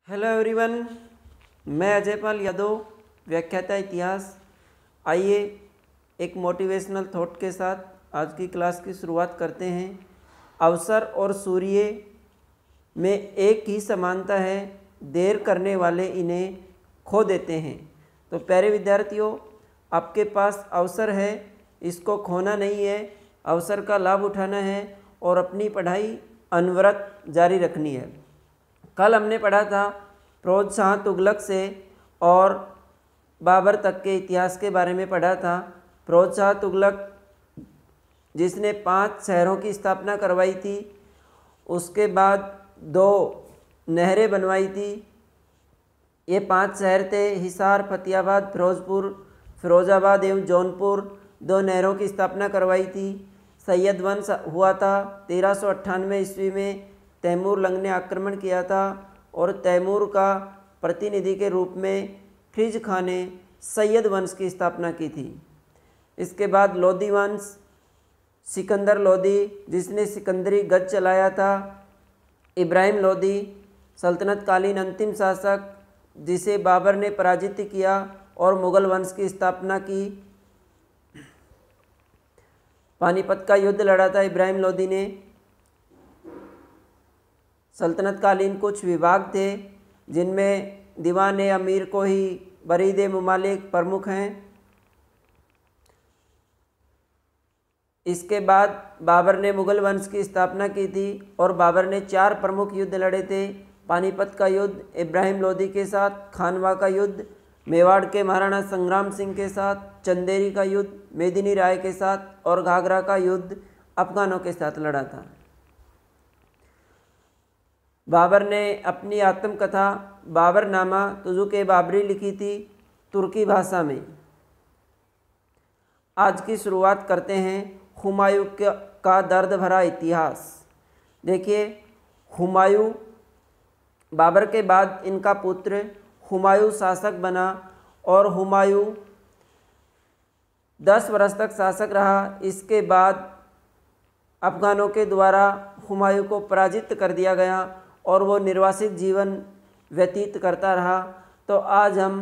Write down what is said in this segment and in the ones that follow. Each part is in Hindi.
हेलो एवरीवन, मैं अजय पाल यादव, व्याख्याता इतिहास। आइए एक मोटिवेशनल थॉट के साथ आज की क्लास की शुरुआत करते हैं। अवसर और सूर्य में एक ही समानता है, देर करने वाले इन्हें खो देते हैं। तो प्यारे विद्यार्थियों, आपके पास अवसर है, इसको खोना नहीं है, अवसर का लाभ उठाना है और अपनी पढ़ाई अनवरत जारी रखनी है। कल हमने पढ़ा था फिरोज शाह तुगलक से और बाबर तक के इतिहास के बारे में पढ़ा था। फिरोज शाह तुगलक जिसने 5 शहरों की स्थापना करवाई थी, उसके बाद 2 नहरें बनवाई थी। ये 5 शहर थे हिसार, फतेहाबाद, फिरोजपुर, फिरोजाबाद एवं जौनपुर। 2 नहरों की स्थापना करवाई थी। सैयद वंश हुआ था 1398 ईस्वी में। तैमूर लंग ने आक्रमण किया था और तैमूर का प्रतिनिधि के रूप में खिलजी खां ने सैयद वंश की स्थापना की थी। इसके बाद लोधी वंश, सिकंदर लोधी जिसने सिकंदरी गज चलाया था। इब्राहिम लोधी सल्तनत कालीन अंतिम शासक जिसे बाबर ने पराजित किया और मुगल वंश की स्थापना की। पानीपत का युद्ध लड़ा था इब्राहिम लोधी ने। सल्तनत कालीन कुछ विभाग थे जिनमें दीवान अमीर को ही बरीद ममालिक प्रमुख हैं। इसके बाद बाबर ने मुगल वंश की स्थापना की थी और बाबर ने 4 प्रमुख युद्ध लड़े थे। पानीपत का युद्ध इब्राहिम लोधी के साथ, खानवा का युद्ध मेवाड़ के महाराणा संग्राम सिंह के साथ, चंदेरी का युद्ध मेदिनी राय के साथ और घाघरा का युद्ध अफगानों के साथ लड़ा था। बाबर ने अपनी आत्मकथा बाबरनामा तुज़ुक-ए बाबरी लिखी थी तुर्की भाषा में। आज की शुरुआत करते हैं हुमायूं का दर्द भरा इतिहास। देखिए, हुमायूं बाबर के बाद इनका पुत्र हुमायूं शासक बना और हुमायूं 10 वर्ष तक शासक रहा। इसके बाद अफगानों के द्वारा हुमायूं को पराजित कर दिया गया और वो निर्वासित जीवन व्यतीत करता रहा। तो आज हम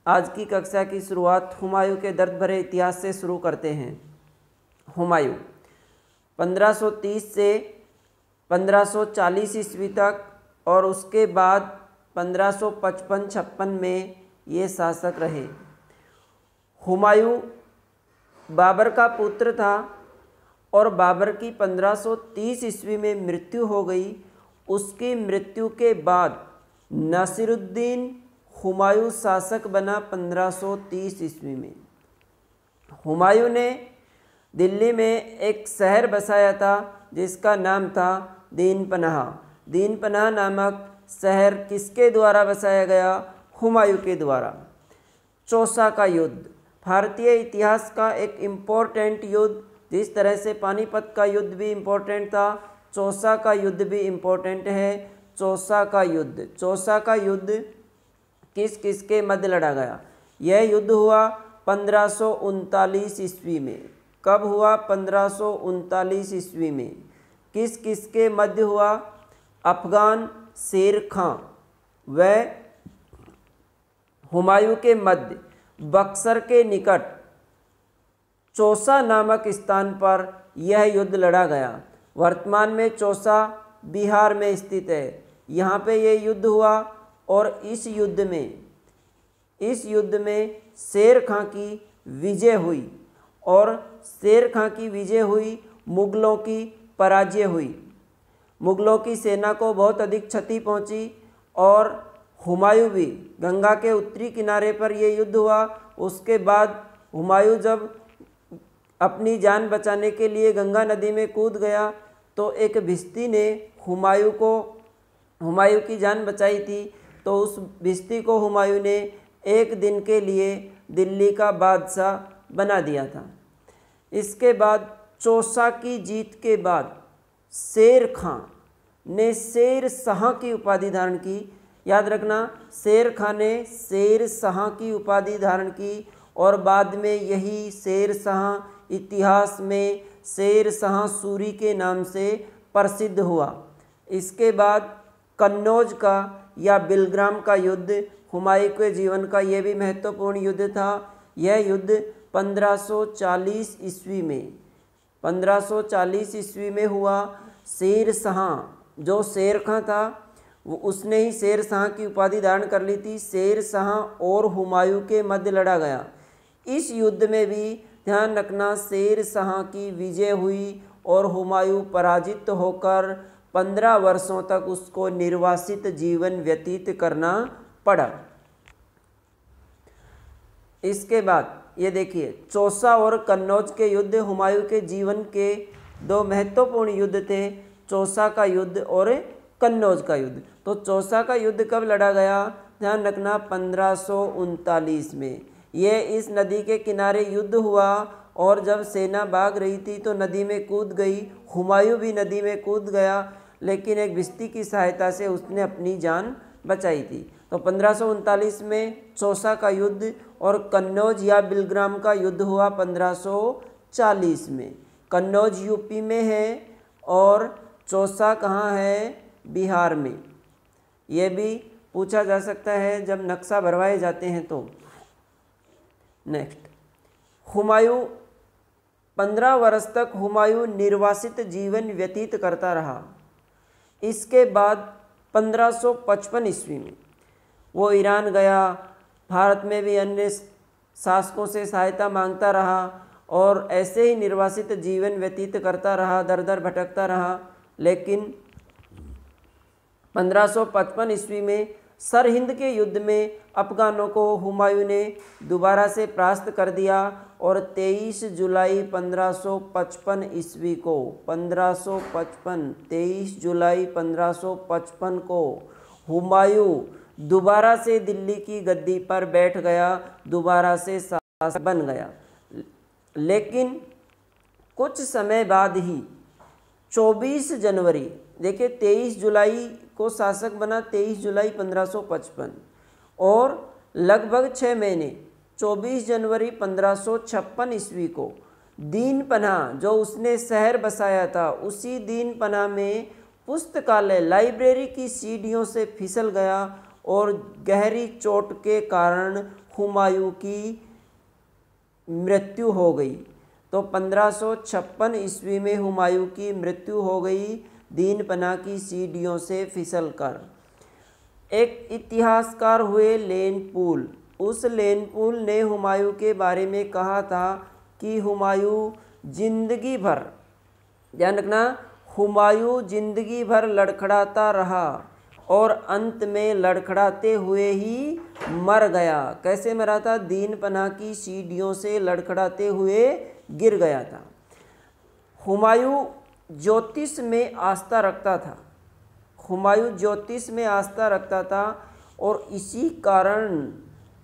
आज की कक्षा की शुरुआत हुमायूं के दर्द भरे इतिहास से शुरू करते हैं। हुमायूं 1530 से 1540 ईस्वी तक और उसके बाद 1555-56 में ये शासक रहे। हुमायूं बाबर का पुत्र था और बाबर की 1530 ईस्वी में मृत्यु हो गई। उसकी मृत्यु के बाद नासिरुद्दीन हुमायूं शासक बना 1530 ईस्वी में। हुमायूं ने दिल्ली में एक शहर बसाया था जिसका नाम था दीनपनाह। दीनपनाह नामक शहर किसके द्वारा बसाया गया? हुमायूं के द्वारा। चौसा का युद्ध भारतीय इतिहास का एक इम्पोर्टेंट युद्ध, जिस तरह से पानीपत का युद्ध भी इम्पोर्टेंट था, चौसा का युद्ध भी इम्पोर्टेंट है। चौसा का युद्ध किस किस के मध्य लड़ा गया? यह युद्ध हुआ 1539 ईस्वी में। कब हुआ? 1539 ईस्वी में। किस किस के मध्य हुआ? अफगान शेर खां व हुमायूं के मध्य बक्सर के निकट चौसा नामक स्थान पर यह युद्ध लड़ा गया। वर्तमान में चौसा बिहार में स्थित है। यहाँ पे ये युद्ध हुआ और इस युद्ध में शेर खां की विजय हुई और शेर खां की विजय हुई, मुगलों की पराजय हुई। मुगलों की सेना को बहुत अधिक क्षति पहुंची और हुमायूं भी, गंगा के उत्तरी किनारे पर यह युद्ध हुआ। उसके बाद हुमायूं जब अपनी जान बचाने के लिए गंगा नदी में कूद गया तो एक भिश्ती ने हुमायूं की जान बचाई थी। तो उस भिश्ती को हुमायूं ने एक दिन के लिए दिल्ली का बादशाह बना दिया था। इसके बाद चौसा की जीत के बाद शेर खां ने शेर शाह की उपाधि धारण की। याद रखना, शेर खां ने शेर शाह की उपाधि धारण की और बाद में यही शेर शाह इतिहास में शेर शाह सूरी के नाम से प्रसिद्ध हुआ। इसके बाद कन्नौज का या बिलग्राम का युद्ध हुमायूं के जीवन का ये भी महत्वपूर्ण युद्ध था। यह युद्ध 1540 ईस्वी में 1540 ईस्वी में हुआ। शेर शाह जो शेर खां था वो उसने ही शेर शाह की उपाधि धारण कर ली थी। शेर शाह और हुमायूं के मध्य लड़ा गया। इस युद्ध में भी ध्यान रखना शेर शाह की विजय हुई और हुमायूं पराजित होकर 15 वर्षों तक उसको निर्वासित जीवन व्यतीत करना पड़ा। इसके बाद ये देखिए चौसा और कन्नौज के युद्ध हुमायूं के जीवन के दो महत्वपूर्ण युद्ध थे, चौसा का युद्ध और कन्नौज का युद्ध। तो चौसा का युद्ध कब लड़ा गया, ध्यान रखना 1539 में। ये इस नदी के किनारे युद्ध हुआ और जब सेना भाग रही थी तो नदी में कूद गई, हुमायूं भी नदी में कूद गया, लेकिन एक भिश्ती की सहायता से उसने अपनी जान बचाई थी। तो 1539 में चौसा का युद्ध और कन्नौज या बिलग्राम का युद्ध हुआ 1540 में। कन्नौज यूपी में है और चौसा कहाँ है, बिहार में। ये भी पूछा जा सकता है जब नक्शा भरवाए जाते हैं तो। नेक्स्ट, हुमायूं 15 वर्ष तक हुमायूं निर्वासित जीवन व्यतीत करता रहा। इसके बाद 1555 ईस्वी में वो ईरान गया, भारत में भी अन्य शासकों से सहायता मांगता रहा और ऐसे ही निर्वासित जीवन व्यतीत करता रहा, दर दर भटकता रहा। लेकिन 1555 ईस्वी में सरहिंद के युद्ध में अफगानों को हुमायूं ने दोबारा से परास्त कर दिया और 23 जुलाई 1555 ईस्वी को 23 जुलाई 1555 को हुमायूं दोबारा से दिल्ली की गद्दी पर बैठ गया, दोबारा से शासक बन गया। लेकिन कुछ समय बाद ही 24 जनवरी, देखिए 23 जुलाई को शासक बना, 23 जुलाई 1555 और लगभग 6 महीने 24 जनवरी 1556 ईस्वी को दीन पनाह जो उसने शहर बसाया था, उसी दीन पनाह में पुस्तकालय लाइब्रेरी की सीढ़ियों से फिसल गया और गहरी चोट के कारण हुमायूं की मृत्यु हो गई। तो 1556 ईस्वी में हुमायूं की मृत्यु हो गई दीन पनाह की सीढ़ियों से फिसलकर। एक इतिहासकार हुए लेनपूल, उस लेनपूल ने हुमायूं के बारे में कहा था कि हुमायूं जिंदगी भर, ध्यान रखना, हुमायूं जिंदगी भर लड़खड़ाता रहा और अंत में लड़खड़ाते हुए ही मर गया। कैसे मरा था, दीन पनाह की सीढ़ियों से लड़खड़ाते हुए गिर गया था। हुमायूं ज्योतिष में आस्था रखता था, हुमायूं ज्योतिष में आस्था रखता था और इसी कारण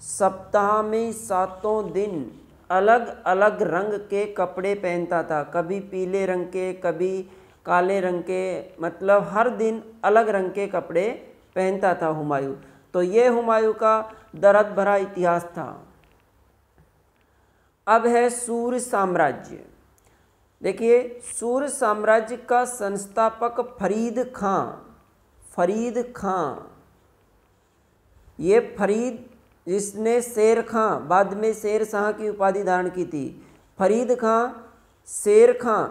सप्ताह में 7 दिन अलग अलग रंग के कपड़े पहनता था, कभी पीले रंग के, कभी काले रंग के, मतलब हर दिन अलग रंग के कपड़े पहनता था हुमायूं। तो ये हुमायूं का दर्द भरा इतिहास था। अब है सूर्य साम्राज्य। देखिए सूर्य साम्राज्य का संस्थापक फरीद खां, ये फरीद जिसने शेर खां बाद में शेर शाह की उपाधि धारण की थी, फरीद खां शेर खां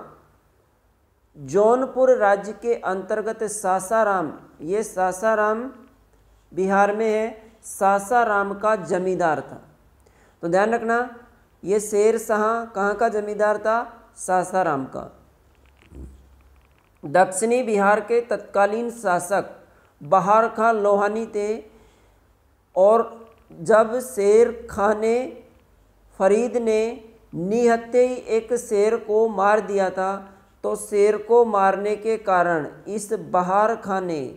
जौनपुर राज्य के अंतर्गत सासाराम, ये सासाराम बिहार में है, सासाराम का जमींदार था। तो ध्यान रखना ये शेर शाह कहाँ का जमींदार था, सासाराम का। दक्षिणी बिहार के तत्कालीन शासक बहार खां लोहानी थे और जब शेर खां ने, फरीद ने निहत्थे ही एक शेर को मार दिया था, तो शेर को मारने के कारण इस बहार खां ने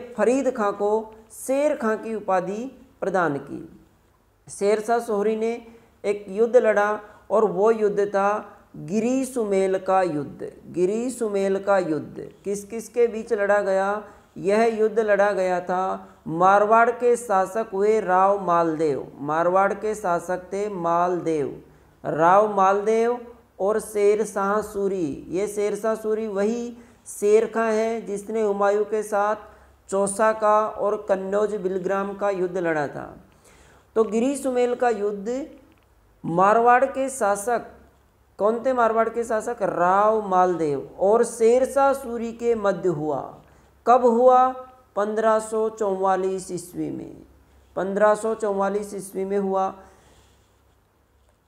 फरीद खां को शेर खां की उपाधि प्रदान की। शेरशाह सूरी ने एक युद्ध लड़ा और वो युद्ध था गिरी सुमेल का युद्ध। गिरी सुमेल का युद्ध किस किस के बीच लड़ा गया, यह युद्ध लड़ा गया था, मारवाड़ के शासक हुए राव मालदेव, मारवाड़ के शासक थे मालदेव, राव मालदेव और शेरशाह सूरी। ये शेरशाह सूरी वही शेर खां है जिसने हुमायूं के साथ चौसा का और कन्नौज बिलग्राम का युद्ध लड़ा था। तो गिरी सुमेल का युद्ध मारवाड़ के शासक, कौन थे मारवाड़ के शासक? राव मालदेव और शेरशाह सूरी के मध्य हुआ। कब हुआ? 1544 ईस्वी में। 1544 ईस्वी में हुआ।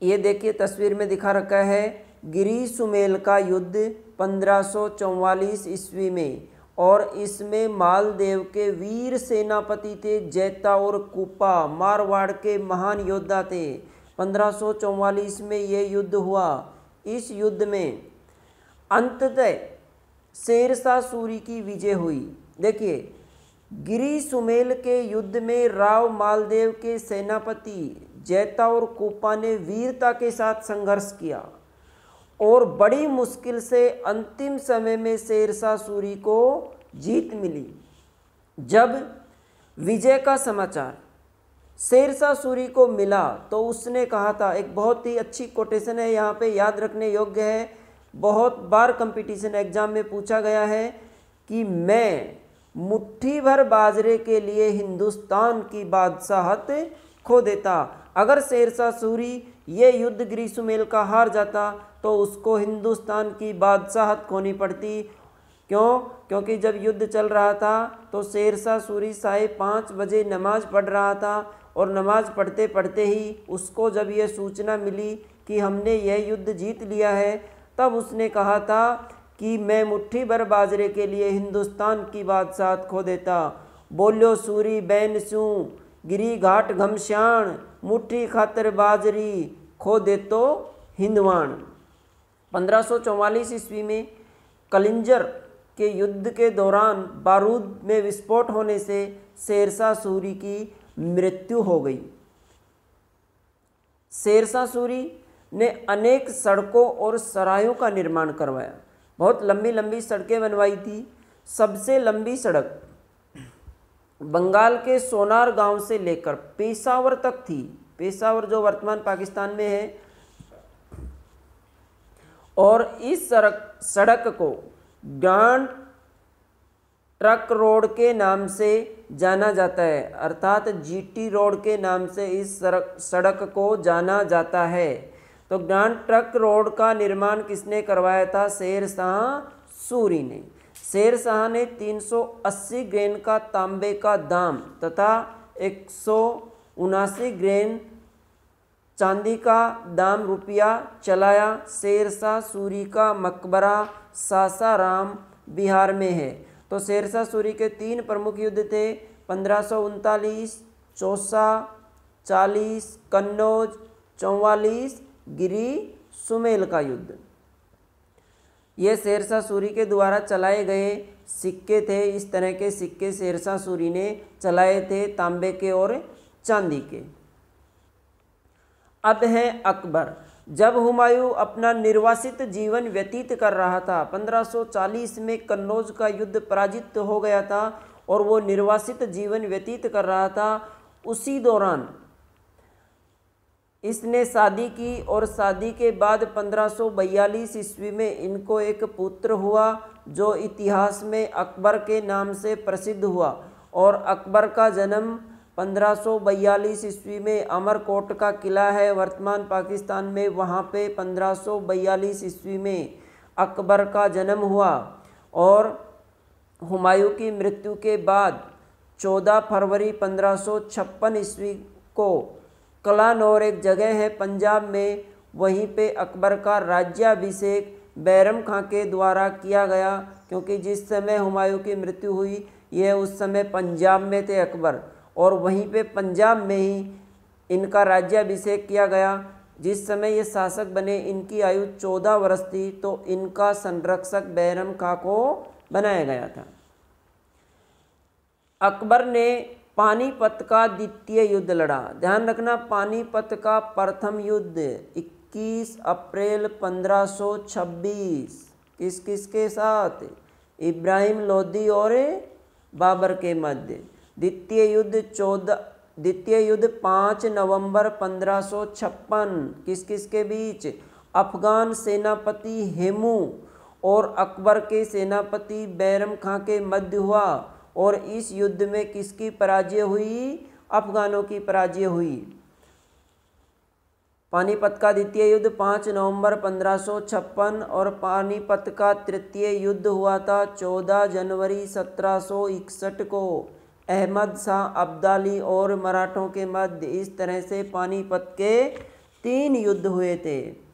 ये देखिए तस्वीर में दिखा रखा है गिरी सुमेल का युद्ध 1544 ईस्वी में, और इसमें मालदेव के वीर सेनापति थे जैता और कुपा, मारवाड़ के महान योद्धा थे। 1544 में ये युद्ध हुआ। इस युद्ध में अंततः शेरशाह सूरी की विजय हुई। देखिए गिरी सुमेल के युद्ध में राव मालदेव के सेनापति जैता और कुपा ने वीरता के साथ संघर्ष किया और बड़ी मुश्किल से अंतिम समय में शेरशाह सूरी को जीत मिली। जब विजय का समाचार शेरशाह सूरी को मिला तो उसने कहा था, एक बहुत ही अच्छी कोटेशन है यहाँ पे, याद रखने योग्य है, बहुत बार कंपटीशन एग्जाम में पूछा गया है कि मैं मुट्ठी भर बाजरे के लिए हिंदुस्तान की बादशाहत खो देता। अगर शेरशाह सूरी ये युद्ध गिरी सुमेल का हार जाता तो उसको हिंदुस्तान की बादशाहत खोनी पड़ती। क्यों? क्योंकि जब युद्ध चल रहा था तो शेरशाह सूरी 5:30 बजे नमाज पढ़ रहा था और नमाज पढ़ते पढ़ते ही उसको जब यह सूचना मिली कि हमने यह युद्ध जीत लिया है, तब उसने कहा था कि मैं मुट्ठी भर बाजरे के लिए हिंदुस्तान की बादशाहत खो देता। बोलो सूरी बैन सूं गिरी घाट घमश्याण, मुट्ठी खातर बाजरी खो दे तो हिंदवाण। 1544 ईस्वी में कलिंजर के युद्ध के दौरान बारूद में विस्फोट होने से शेरशाह सूरी की मृत्यु हो गई। शेरशाह सूरी ने अनेक सड़कों और सरायों का निर्माण करवाया, बहुत लंबी लंबी सड़कें बनवाई थी। सबसे लंबी सड़क बंगाल के सोनार गांव से लेकर पेशावर तक थी। पेशावर जो वर्तमान पाकिस्तान में है, और इस सड़क को ग्रांड ट्रक रोड के नाम से जाना जाता है, अर्थात जीटी रोड के नाम से इस सड़क को जाना जाता है। तो ग्रांड ट्रक रोड का निर्माण किसने करवाया था? शेरशाह सूरी ने। शेरशाह ने 380 ग्रेन का तांबे का दाम तथा 179 ग्रेन चांदी का दाम रुपया चलाया। शेरशाह सूरी का मकबरा सासाराम बिहार में है। तो शेरशाह सूरी के 3 प्रमुख युद्ध थे, 1539, चौसा 40, कन्नौज 44, गिरी सुमेल का युद्ध। ये शेरशाह सूरी के द्वारा चलाए गए सिक्के थे। इस तरह के सिक्के शेरशाह सूरी ने चलाए थे, तांबे के और चांदी के। अब है अकबर। जब हुमायूं अपना निर्वासित जीवन व्यतीत कर रहा था, 1540 में कन्नौज का युद्ध पराजित हो गया था और वो निर्वासित जीवन व्यतीत कर रहा था, उसी दौरान इसने शादी की और शादी के बाद 1542 ईस्वी में इनको एक पुत्र हुआ जो इतिहास में अकबर के नाम से प्रसिद्ध हुआ। और अकबर का जन्म 1542 ईस्वी में अमरकोट का किला है वर्तमान पाकिस्तान में, वहाँ पे 1542 ईस्वी में अकबर का जन्म हुआ। और हुमायूं की मृत्यु के बाद 14 फरवरी 1556 ईस्वी को कलानौर एक जगह है पंजाब में, वहीं पे अकबर का राज्याभिषेक बैरम खां के द्वारा किया गया। क्योंकि जिस समय हुमायूं की मृत्यु हुई यह उस समय पंजाब में थे अकबर, और वहीं पे पंजाब में ही इनका राज्याभिषेक किया गया। जिस समय ये शासक बने इनकी आयु 14 वर्ष थी, तो इनका संरक्षक बैरम खां को बनाया गया था। अकबर ने पानीपत का द्वितीय युद्ध लड़ा। ध्यान रखना, पानीपत का प्रथम युद्ध 21 अप्रैल 1526 किस किस के साथ? इब्राहिम लोदी और बाबर के मध्य। द्वितीय युद्ध 5 नवंबर 1556 किस किस के बीच? अफगान सेनापति हेमू और अकबर के सेनापति बैरम खां के मध्य हुआ और इस युद्ध में किसकी पराजय हुई? अफगानों की पराजय हुई। पानीपत का द्वितीय युद्ध 5 नवंबर 1556 और पानीपत का तृतीय युद्ध हुआ था 14 जनवरी 1761 को अहमद शाह अब्दाली और मराठों के मध्य। इस तरह से पानीपत के 3 युद्ध हुए थे।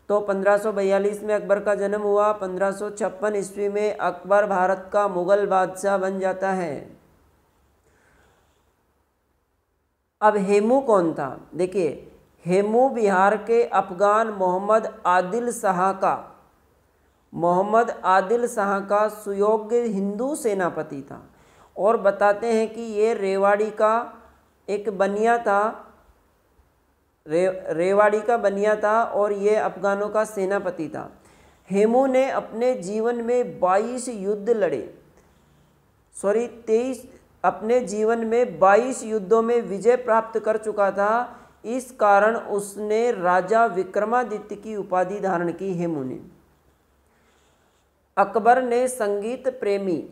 तो 1542 में अकबर का जन्म हुआ। 1556 ईस्वी में अकबर भारत का मुगल बादशाह बन जाता है। अब हेमू कौन था? देखिए, हेमू बिहार के अफगान मोहम्मद आदिल शाह का सुयोग्य हिंदू सेनापति था और बताते हैं कि ये रेवाड़ी का एक बनिया था, रेवाड़ी का बनिया था और ये अफगानों का सेनापति था। हेमू ने अपने जीवन में 22 युद्ध लड़े, 22 युद्धों में विजय प्राप्त कर चुका था। इस कारण उसने राजा विक्रमादित्य की उपाधि धारण की। हेमू ने अकबर ने संगीत प्रेमी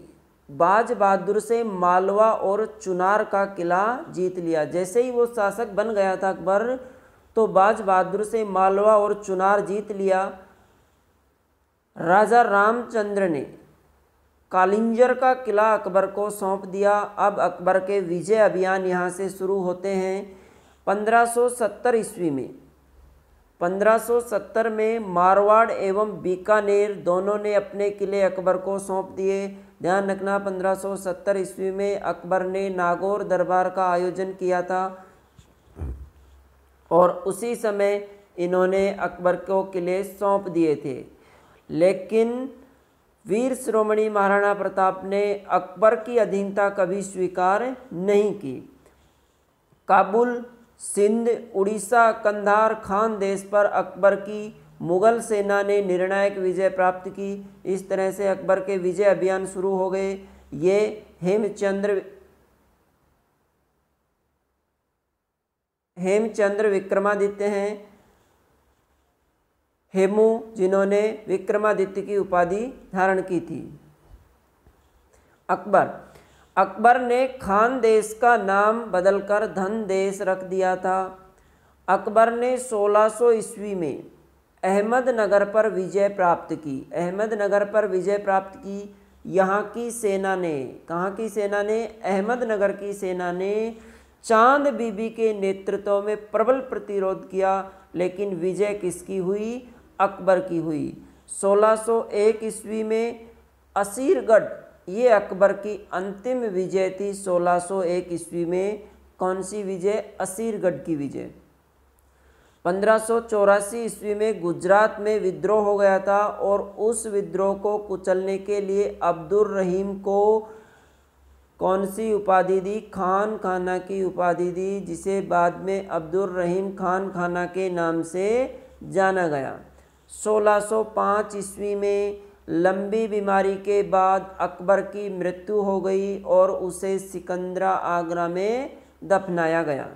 बाज बहादुर से मालवा और चुनार का किला जीत लिया। जैसे ही वो शासक बन गया था अकबर, तो बाज बहादुर से मालवा और चुनार जीत लिया। राजा रामचंद्र ने कालिंजर का किला अकबर को सौंप दिया। अब अकबर के विजय अभियान यहाँ से शुरू होते हैं। 1570 ईस्वी में 1570 में मारवाड़ एवं बीकानेर दोनों ने अपने किले अकबर को सौंप दिए। ध्यान रखना, 1570 ईस्वी में अकबर ने नागौर दरबार का आयोजन किया था और उसी समय इन्होंने अकबर को किले सौंप दिए थे। लेकिन वीर शिरोमणि महाराणा प्रताप ने अकबर की अधीनता कभी स्वीकार नहीं की। काबुल, सिंध, उड़ीसा, कंधार, खानदेश पर अकबर की मुगल सेना ने निर्णायक विजय प्राप्त की। इस तरह से अकबर के विजय अभियान शुरू हो गए। ये हेमचंद्र विक्रमादित्य हैं, हेमू, जिन्होंने विक्रमादित्य की उपाधि धारण की थी। अकबर ने खानदेश का नाम बदलकर धनदेश रख दिया था। अकबर ने 1600 ईस्वी में अहमदनगर पर विजय प्राप्त की। अहमदनगर पर विजय प्राप्त की। यहाँ की सेना ने, कहाँ की सेना ने? अहमदनगर की सेना ने चांद बीबी के नेतृत्व में प्रबल प्रतिरोध किया, लेकिन विजय किसकी हुई? अकबर की हुई। 1601 ईस्वी में असीरगढ़, ये अकबर की अंतिम विजय थी। 1601 ईस्वी में कौन सी विजय? असीरगढ़ की विजय। 1584 ईस्वी में गुजरात में विद्रोह हो गया था और उस विद्रोह को कुचलने के लिए अब्दुल रहीम को कौन सी उपाधि दी? खान खाना की उपाधि दी, जिसे बाद में अब्दुल रहीम खान खाना के नाम से जाना गया। 1605 ईस्वी में लंबी बीमारी के बाद अकबर की मृत्यु हो गई और उसे सिकंदरा आगरा में दफनाया गया।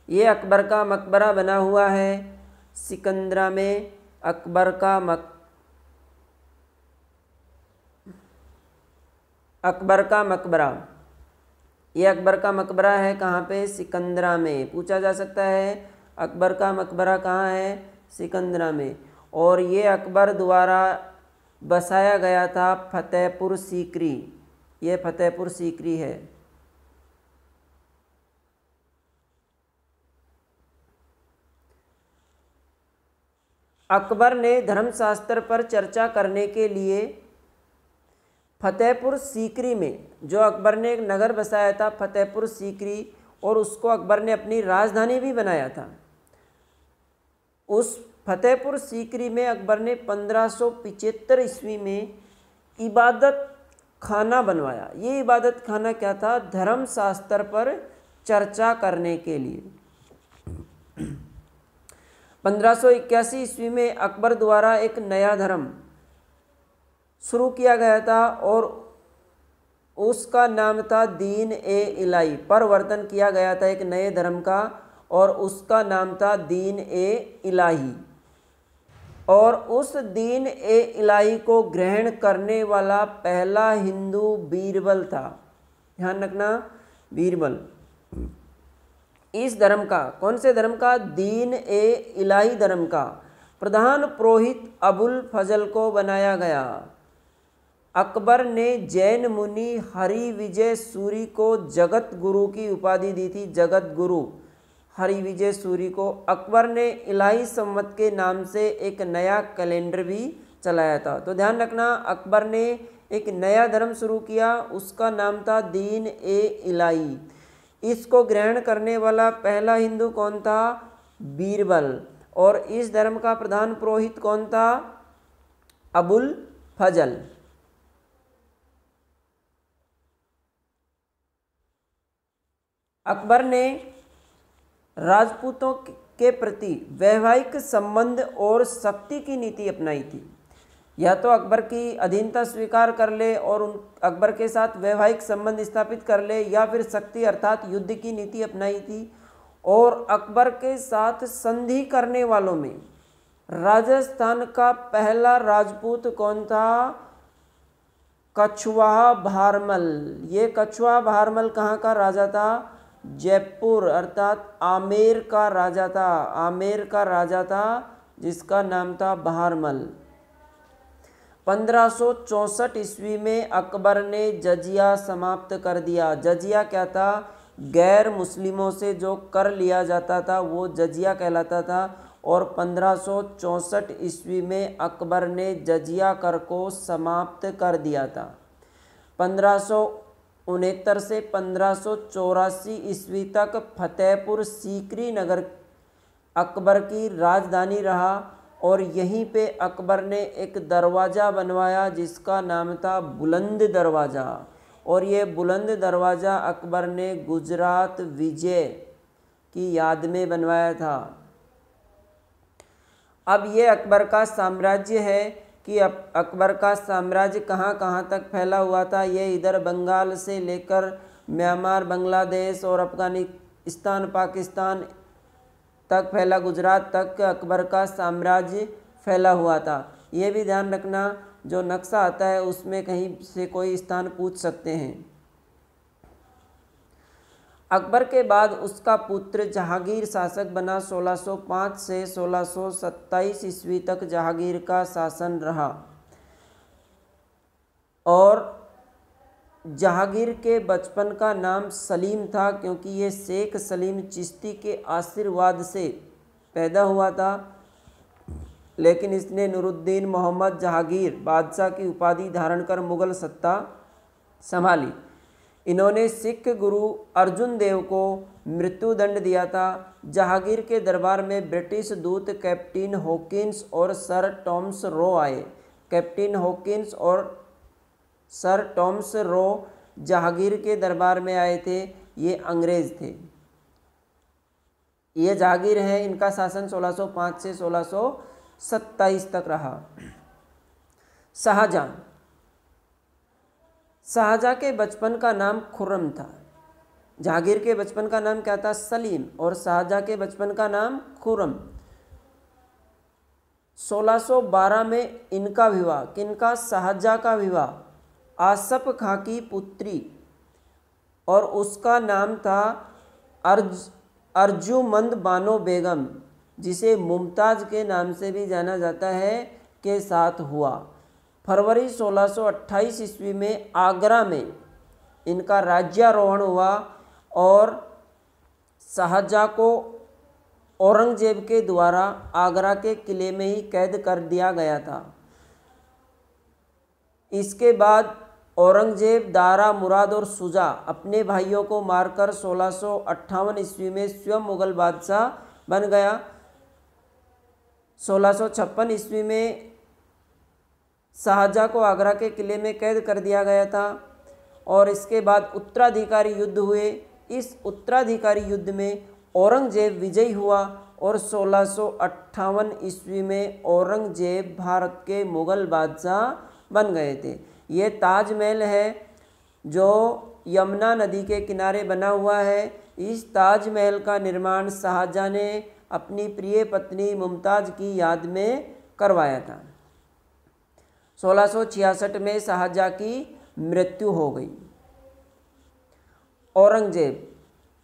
ये अकबर का मकबरा बना हुआ है सिकंदरा में। अकबर का मकबरा, ये अकबर का मकबरा है। कहाँ पे? सिकंदरा में। पूछा जा सकता है अकबर का मकबरा कहाँ है? सिकंदरा में। और ये अकबर द्वारा बसाया गया था फतेहपुर सीकरी। ये फतेहपुर सीकरी है। अकबर ने धर्मशास्त्र पर चर्चा करने के लिए फतेहपुर सीकरी में, जो अकबर ने एक नगर बसाया था फतेहपुर सीकरी, और उसको अकबर ने अपनी राजधानी भी बनाया था। उस फतेहपुर सीकरी में अकबर ने 1575 ईस्वी में इबादत खाना बनवाया। ये इबादत खाना क्या था? धर्मशास्त्र पर चर्चा करने के लिए। 1581 ईस्वी में अकबर द्वारा एक नया धर्म शुरू किया गया था और उसका नाम था दीन ए इलाही। परिवर्तन किया गया था एक नए धर्म का और उसका नाम था दीन ए इलाही। और उस दीन ए इलाही को ग्रहण करने वाला पहला हिंदू बीरबल था। ध्यान रखना, बीरबल। इस धर्म का, कौन से धर्म का? दीन ए इलाही धर्म का प्रधान पुरोहित अबुल फजल को बनाया गया। अकबर ने जैन मुनि हरि विजय सूरी को जगत गुरु की उपाधि दी थी। जगत गुरु हरि विजय सूरी को। अकबर ने इलाही संवत के नाम से एक नया कैलेंडर भी चलाया था। तो ध्यान रखना, अकबर ने एक नया धर्म शुरू किया, उसका नाम था दीन ए इलाही। इसको ग्रहण करने वाला पहला हिंदू कौन था? बीरबल। और इस धर्म का प्रधान पुरोहित कौन था? अबुल फजल। अकबर ने राजपूतों के प्रति वैवाहिक संबंध और शक्ति की नीति अपनाई थी। या तो अकबर की अधीनता स्वीकार कर ले और अकबर के साथ वैवाहिक संबंध स्थापित कर ले, या फिर शक्ति अर्थात युद्ध की नीति अपनाई थी। और अकबर के साथ संधि करने वालों में राजस्थान का पहला राजपूत कौन था? कछवाहा भारमल। ये कछवाहा भारमल कहाँ का राजा था? जयपुर अर्थात आमेर का राजा था। आमेर का राजा था जिसका नाम था भारमल। 1564 ईस्वी में अकबर ने जजिया समाप्त कर दिया। जजिया क्या था? गैर मुस्लिमों से जो कर लिया जाता था वो जजिया कहलाता था। और 1564 ईस्वी में अकबर ने जजिया कर को समाप्त कर दिया था। 1569 से 1584 ईस्वी तक फतेहपुर सीकरी नगर अकबर की राजधानी रहा और यहीं पे अकबर ने एक दरवाज़ा बनवाया जिसका नाम था बुलंद दरवाज़ा। और ये बुलंद दरवाज़ा अकबर ने गुजरात विजय की याद में बनवाया था। अब ये अकबर का साम्राज्य है कि अकबर का साम्राज्य कहाँ कहाँ तक फैला हुआ था। ये इधर बंगाल से लेकर म्यांमार, बांग्लादेश और अफगानिस्तान, पाकिस्तान तक फैला, गुजरात तक अकबर का साम्राज्य फैला हुआ था। ये भी ध्यान रखना, जो नक्शा आता है उसमें कहीं से कोई स्थान पूछ सकते हैं। अकबर के बाद उसका पुत्र जहांगीर शासक बना। 1605 से 1627 ईस्वी तक जहांगीर का शासन रहा। और जहांगीर के बचपन का नाम सलीम था क्योंकि ये शेख सलीम चिश्ती के आशीर्वाद से पैदा हुआ था। लेकिन इसने नूरुद्दीन मोहम्मद जहांगीर बादशाह की उपाधि धारण कर मुगल सत्ता संभाली। इन्होंने सिख गुरु अर्जुन देव को मृत्युदंड दिया था। जहांगीर के दरबार में ब्रिटिश दूत कैप्टन हॉकिंस और सर टॉमस रो आए। कैप्टन हॉकिंस और सर टॉमस रो जहांगीर के दरबार में आए थे। ये अंग्रेज थे। ये जहांगीर है, इनका शासन 1605 से 1627 तक रहा। शाहजहां। शाहजहां के बचपन का नाम खुर्रम था। जहांगीर के बचपन का नाम क्या था? सलीम। और शाहजहां के बचपन का नाम खुर्रम। 1612 में इनका विवाह, किनका? शाहजहां का विवाह आसफ खां की पुत्री और उसका नाम था अर्जुमंद बानो बेगम, जिसे मुमताज़ के नाम से भी जाना जाता है, के साथ हुआ। फरवरी 1628 ईस्वी में आगरा में इनका राज्यारोहण हुआ और शाहजहां को औरंगजेब के द्वारा आगरा के किले में ही कैद कर दिया गया था। इसके बाद औरंगजेब दारा मुराद और शुजा अपने भाइयों को मारकर 1658 ईस्वी में स्वयं मुगल बादशाह बन गया। 1656 ईस्वी में शाहजहां को आगरा के किले में कैद कर दिया गया था और इसके बाद उत्तराधिकारी युद्ध हुए। इस उत्तराधिकारी युद्ध में औरंगजेब विजयी हुआ और 1658 ईस्वी में औरंगजेब भारत के मुगल बादशाह बन गए थे। ये ताजमहल है जो यमुना नदी के किनारे बना हुआ है। इस ताजमहल का निर्माण शाहजहां ने अपनी प्रिय पत्नी मुमताज़ की याद में करवाया था। 1666 में शाहजहाँ की मृत्यु हो गई। औरंगजेब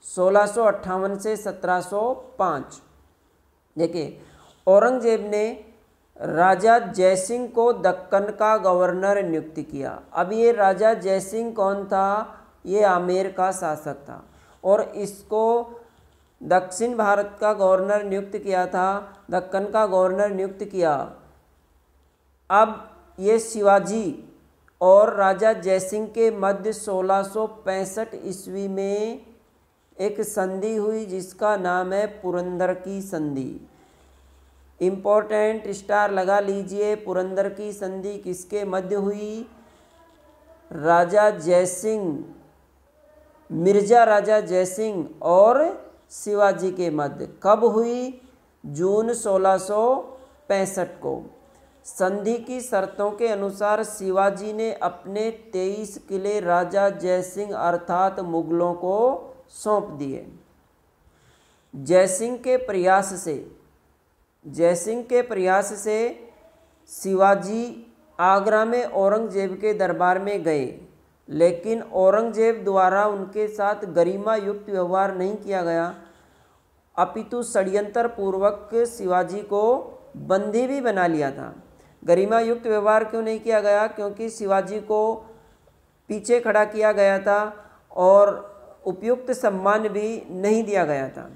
1658 से 1705। देखिए, औरंगजेब ने राजा जयसिंह को दक्कन का गवर्नर नियुक्त किया। अब ये राजा जयसिंह कौन था? ये आमेर का शासक था और इसको दक्षिण भारत का गवर्नर नियुक्त किया था, दक्कन का गवर्नर नियुक्त किया। अब ये शिवाजी और राजा जयसिंह के मध्य 1665 ईस्वी में एक संधि हुई जिसका नाम है पुरंदर की संधि। इम्पोर्टेंट स्टार लगा लीजिए। पुरंदर की संधि किसके मध्य हुई? राजा जयसिंह, मिर्जा राजा जयसिंह और शिवाजी के मध्य। कब हुई? जून 1665 को। संधि की शर्तों के अनुसार शिवाजी ने अपने 23 किले राजा जयसिंह अर्थात मुगलों को सौंप दिए। जयसिंह के प्रयास से शिवाजी आगरा में औरंगजेब के दरबार में गए, लेकिन औरंगजेब द्वारा उनके साथ गरिमा युक्त व्यवहार नहीं किया गया, अपितु षड्यंत्र पूर्वक शिवाजी को बंदी भी बना लिया था। गरिमा युक्त व्यवहार क्यों नहीं किया गया? क्योंकि शिवाजी को पीछे खड़ा किया गया था और उपयुक्त सम्मान भी नहीं दिया गया था।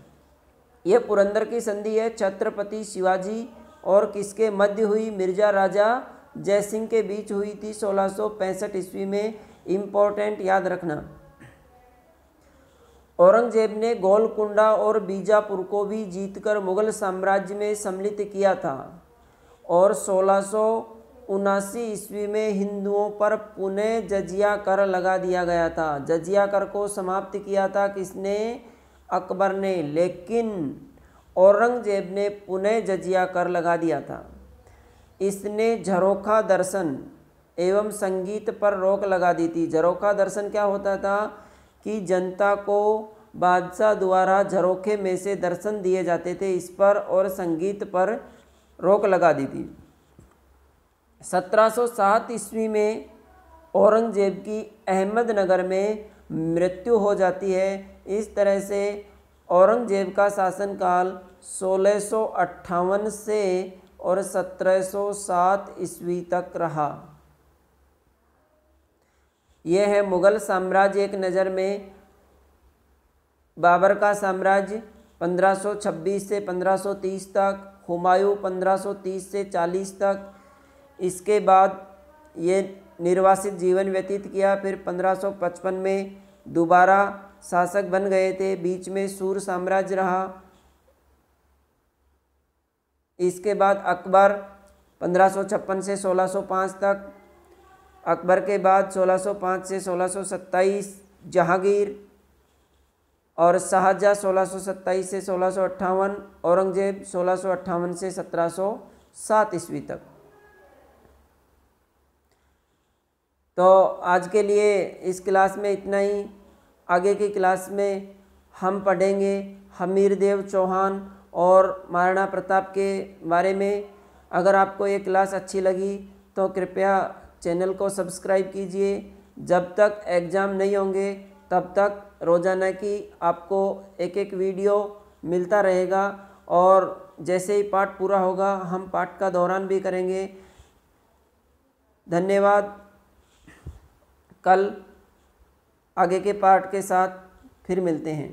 यह पुरंदर की संधि है छत्रपति शिवाजी और किसके मध्य हुई? मिर्जा राजा जयसिंह के बीच हुई थी 1665 ईस्वी में। इम्पोर्टेंट याद रखना। औरंगजेब ने गोलकुंडा और बीजापुर को भी जीतकर मुगल साम्राज्य में सम्मिलित किया था और 1679 ईस्वी में हिंदुओं पर पुनः जजिया कर लगा दिया गया था। जजिया कर को समाप्त किया था किसने? अकबर ने, लेकिन औरंगजेब ने पुनः जजिया कर लगा दिया था। इसने झरोखा दर्शन एवं संगीत पर रोक लगा दी थी। झरोखा दर्शन क्या होता था कि जनता को बादशाह द्वारा झरोखे में से दर्शन दिए जाते थे, इस पर और संगीत पर रोक लगा दी थी। 1707 ईस्वी में औरंगजेब की अहमदनगर में मृत्यु हो जाती है। इस तरह से औरंगजेब का शासनकाल 1658 से और 1707 ईस्वी तक रहा। यह है मुगल साम्राज्य एक नज़र में। बाबर का साम्राज्य 1526 से 1530 तक, हुमायूं 1530 से 40 तक। इसके बाद ये निर्वासित जीवन व्यतीत किया। फिर 1555 में दोबारा शासक बन गए थे। बीच में सूर साम्राज्य रहा। इसके बाद अकबर 1556 से 1605 तक। अकबर के बाद 1605 से 1627 जहांगीर और शाहजहाँ 1627 से 1658, औरंगजेब 1658 से 1707 ईस्वी तक। तो आज के लिए इस क्लास में इतना ही। आगे की क्लास में हम पढ़ेंगे हमीरदेव चौहान और महाराणा प्रताप के बारे में। अगर आपको ये क्लास अच्छी लगी तो कृपया चैनल को सब्सक्राइब कीजिए। जब तक एग्ज़ाम नहीं होंगे तब तक रोज़ाना की आपको एक एक वीडियो मिलता रहेगा और जैसे ही पाठ पूरा होगा हम पाठ का दोहरान भी करेंगे। धन्यवाद। कल आगे के पाठ के साथ फिर मिलते हैं।